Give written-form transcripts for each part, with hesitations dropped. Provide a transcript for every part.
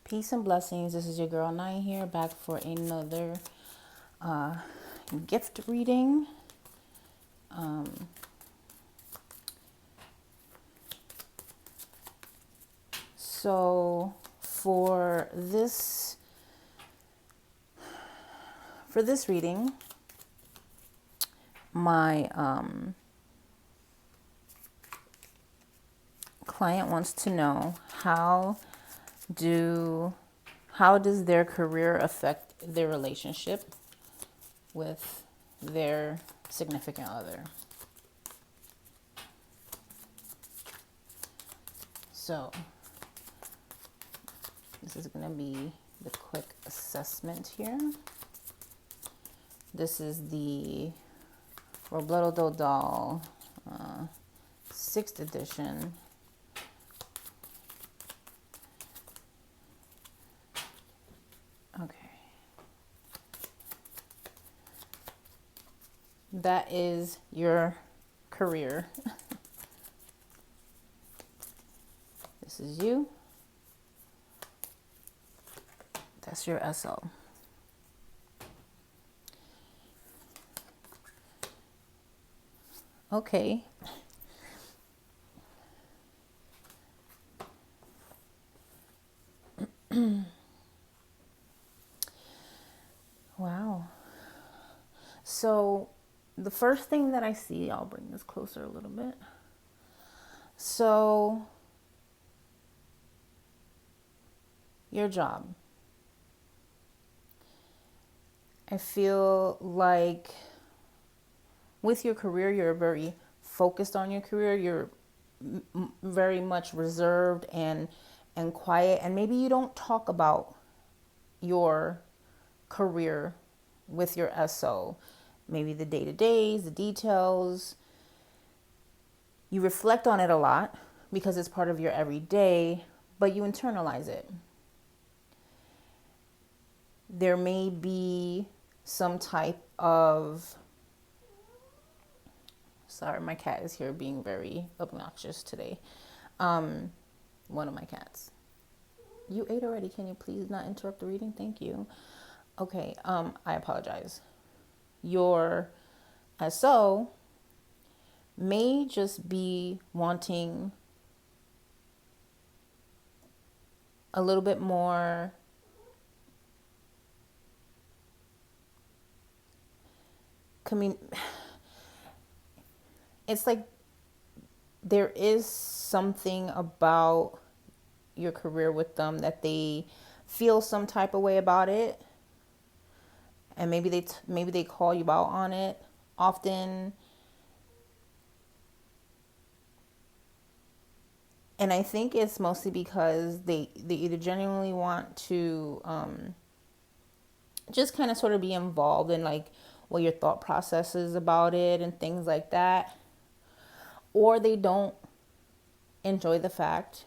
Peace and blessings. This is your girl Nine here, back for another gift reading. So for this reading, my client wants to know how does their career affect their relationship with their significant other. So this is going to be the quick assessment here. This is the Robledo Dodal 6th edition. Okay. That is your career. This is you. That's your SO. Okay. Wow. So the first thing that I see, I'll bring this closer a little bit. So your job. I feel like with your career, you're very focused on your career. You're very much reserved and quiet, and maybe you don't talk about your career with your SO. Maybe the day-to-days, the details. You reflect on it a lot because it's part of your everyday, but you internalize it. There may be some type of, sorry, my cat is here being very obnoxious today. One of my cats. You ate already. Can you please not interrupt the reading? Thank you. Okay, I apologize. Your SO may just be wanting a little bit more it's like there is something about your career with them that they feel some type of way about it, and maybe they call you out on it often. And I think it's mostly because they either genuinely want to just kind of sort of be involved in like what your thought process is about it and things like that, or they don't enjoy the fact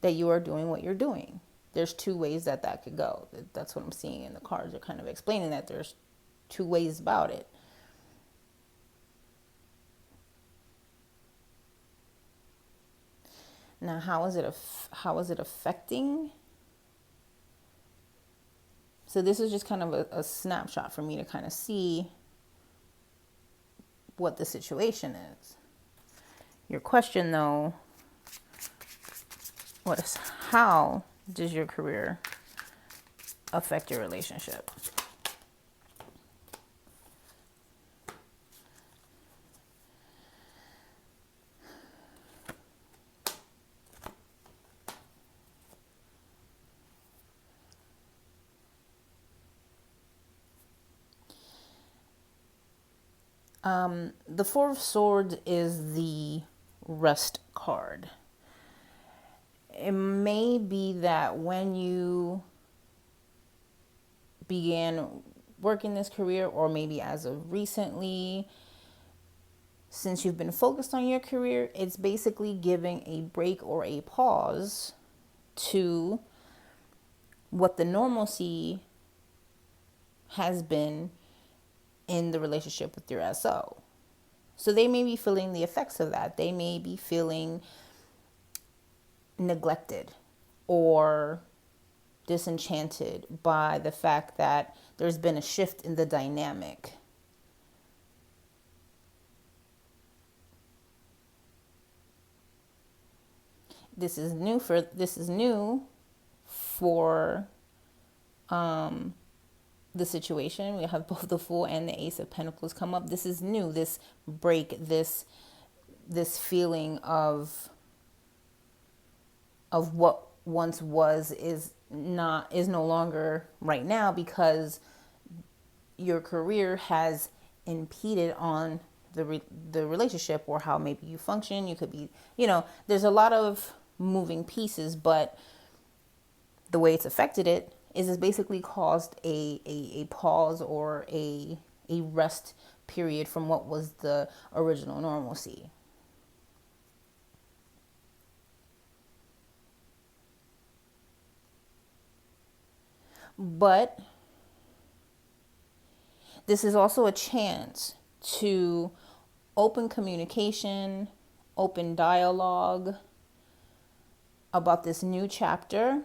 that you are doing what you're doing. There's two ways that could go. That's what I'm seeing in the cards. They're kind of explaining that there's two ways about it. Now, how is it affecting? So this is just kind of a snapshot for me to kind of see what the situation is. Your question, though, how does your career affect your relationship? The Four of Swords is the rest card. It may be that when you began working this career, or maybe as of recently, since you've been focused on your career, it's basically giving a break or a pause to what the normalcy has been in the relationship with your SO. So they may be feeling the effects of that. They may be feeling neglected or disenchanted by the fact that there's been a shift in the dynamic. This is new for the situation. We have both the Fool and the Ace of Pentacles come up. This is new. This break, this feeling of what once was is no longer right now, because your career has impeded on the relationship, or how maybe you function. You could be, there's a lot of moving pieces, but the way it's affected it is it's basically caused a pause, or a rest period from what was the original normalcy. But this is also a chance to open communication, open dialogue about this new chapter,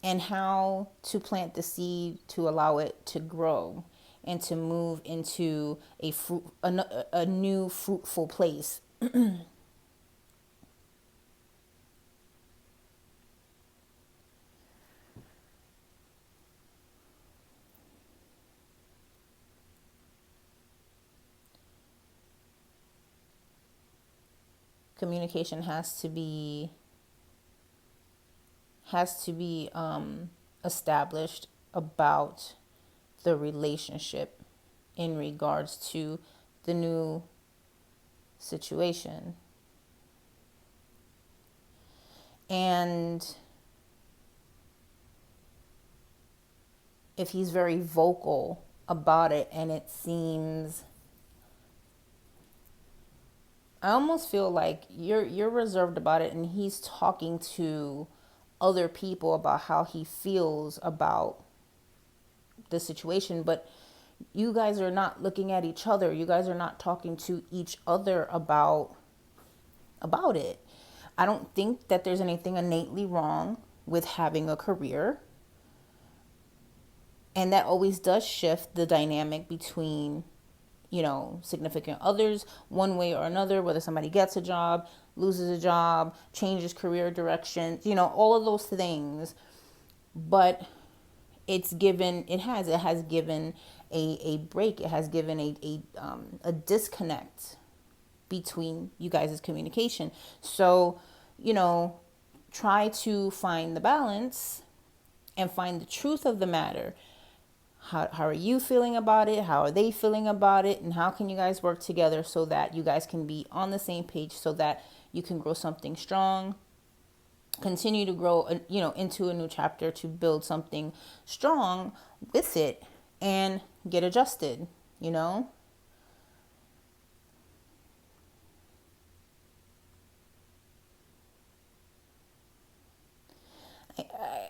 and how to plant the seed to allow it to grow and to move into a new fruitful place. Communication has to be established about the relationship in regards to the new situation. And if he's very vocal about it, and it seems, I almost feel like you're reserved about it, and he's talking to other people about how he feels about the situation, but you guys are not looking at each other. You guys are not talking to each other about it. I don't think that there's anything innately wrong with having a career. And that always does shift the dynamic between, significant others one way or another, whether somebody gets a job, loses a job, changes career direction, all of those things. But it has given a break. It has given a disconnect between you guys' communication. So, try to find the balance and find the truth of the matter. How are you feeling about it? How are they feeling about it? And how can you guys work together so that you guys can be on the same page, so that you can grow something strong, continue to grow, into a new chapter, to build something strong with it, and get adjusted,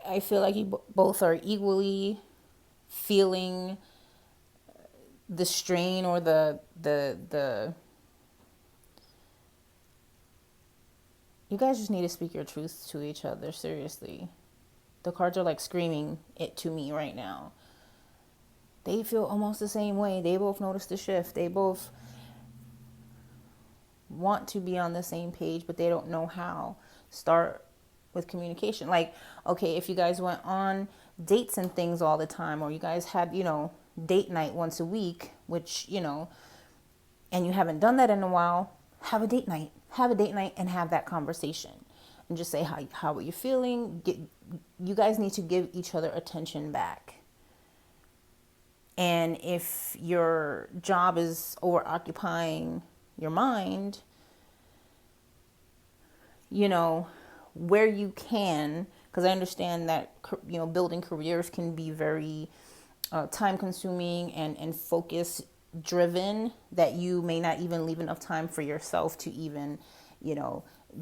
I feel like you both are equally feeling the strain, or the you guys just need to speak your truth to each other. Seriously, the cards are like screaming it to me right now. They feel almost the same way. They both notice the shift. They both want to be on the same page, but they don't know how. Start with communication. Like, okay, if you guys went on dates and things all the time, or you guys had, date night once a week, which, and you haven't done that in a while, have a date night. Have a date night and have that conversation. And just say, how are you feeling? You guys need to give each other attention back. And if your job is over-occupying your mind, where you can, because I understand that, building careers can be very time consuming and focus driven, that you may not even leave enough time for yourself to even,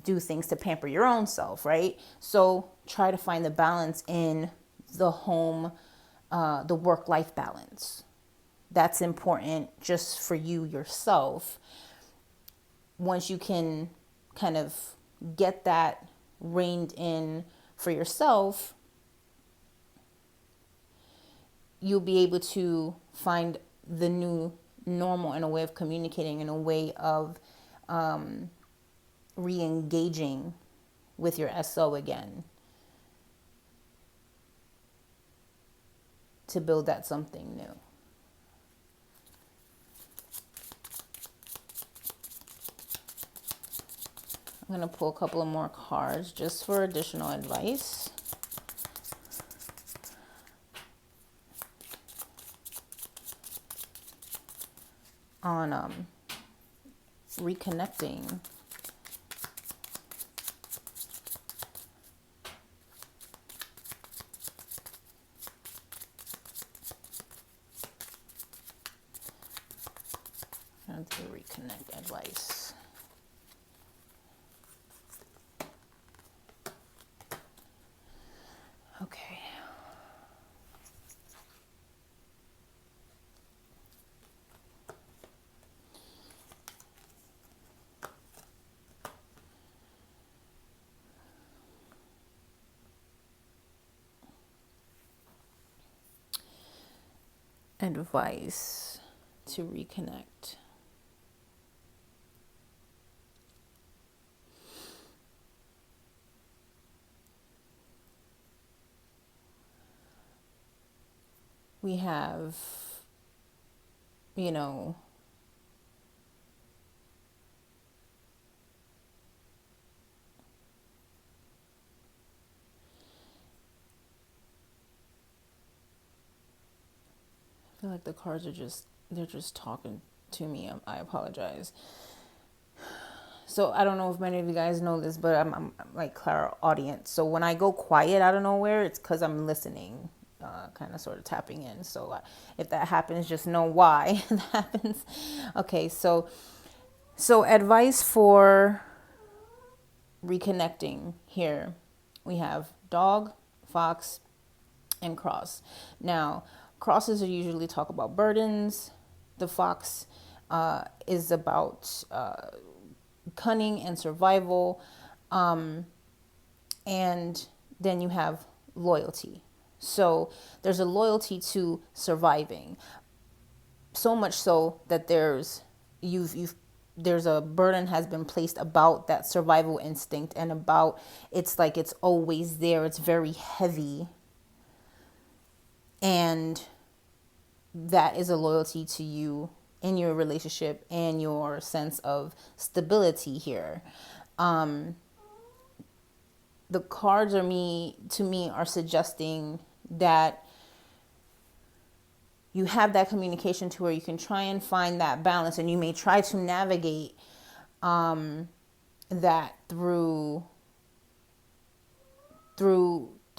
do things to pamper your own self, right? So try to find the balance in the home, the work-life balance. That's important just for you yourself. Once you can kind of get that reined in for yourself, you'll be able to find the new normal in a way of communicating, in a way of re-engaging with your SO again, to build that something new. I'm going to pull a couple of more cards just for additional advice. On reconnecting. And to reconnect advice. Okay. Advice to reconnect. We have, you know, I feel like the cards are they're just talking to me. I apologize. So I don't know if many of you guys know this, but I'm like clairaudience. So when I go quiet out of nowhere, it's because I'm listening, kind of sort of tapping in. So if that happens, just know why that happens. Okay, so advice for reconnecting here. We have dog, fox, and cross. Now, crosses are usually talk about burdens. The fox is about cunning and survival. And then you have loyalty. So there's a loyalty to surviving. So much so that there's a burden has been placed about that survival instinct, and about it's like it's always there. It's very heavy. And that is a loyalty to you in your relationship and your sense of stability here. The cards to me are suggesting that you have that communication to where you can try and find that balance, and you may try to navigate that through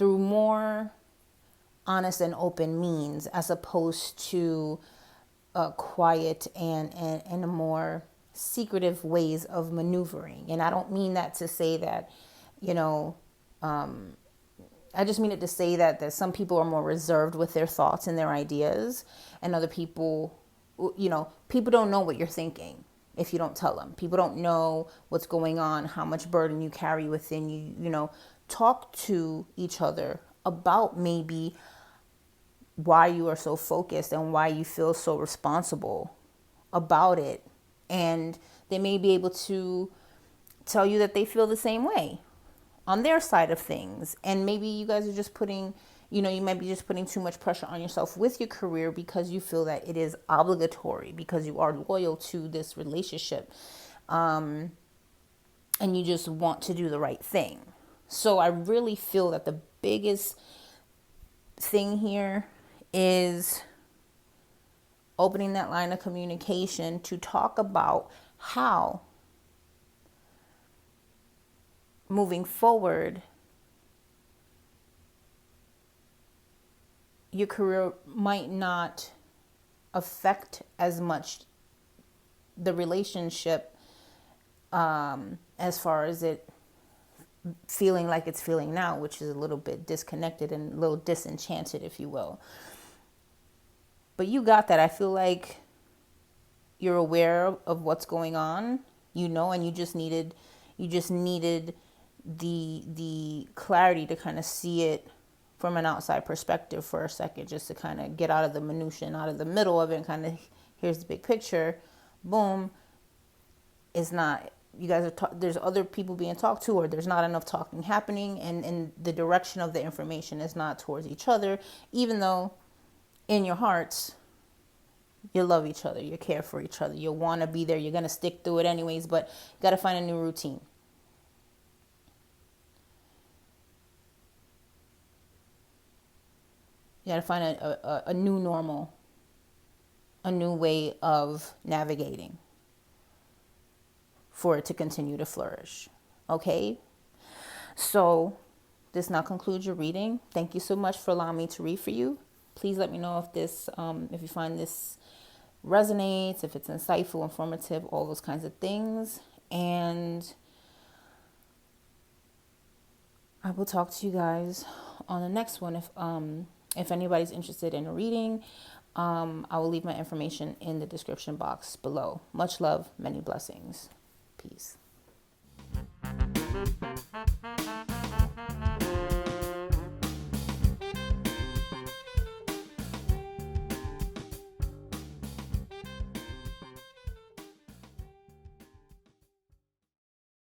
more honest and open means, as opposed to quiet and a more secretive ways of maneuvering. And I don't mean that to say that, I just mean it to say that some people are more reserved with their thoughts and their ideas, and other people, people don't know what you're thinking if you don't tell them. People don't know what's going on, how much burden you carry within you. Talk to each other about maybe why you are so focused and why you feel so responsible about it. And they may be able to tell you that they feel the same way on their side of things. And maybe you guys are just putting, you might be just putting too much pressure on yourself with your career because you feel that it is obligatory, because you are loyal to this relationship. And you just want to do the right thing. So I really feel that the biggest thing here is opening that line of communication to talk about how moving forward your career might not affect as much the relationship, as far as it feeling like it's feeling now, which is a little bit disconnected and a little disenchanted, if you will. But you got that. I feel like you're aware of what's going on, and you just needed the clarity to kind of see it from an outside perspective for a second, just to kind of get out of the minutia and out of the middle of it and kind of here's the big picture. Boom. It's not, you guys are there's other people being talked to, or there's not enough talking happening, and the direction of the information is not towards each other, even though in your hearts you love each other, you care for each other, you want to be there, you're going to stick through it anyways, but you got to find a new routine. You got to find a new normal, a new way of navigating for it to continue to flourish. Okay? So this now concludes your reading. Thank you so much for allowing me to read for you. Please let me know if this, if you find this resonates, if it's insightful, informative, all those kinds of things. And I will talk to you guys on the next one. If anybody's interested in a reading, I will leave my information in the description box below. Much love, many blessings. Peace.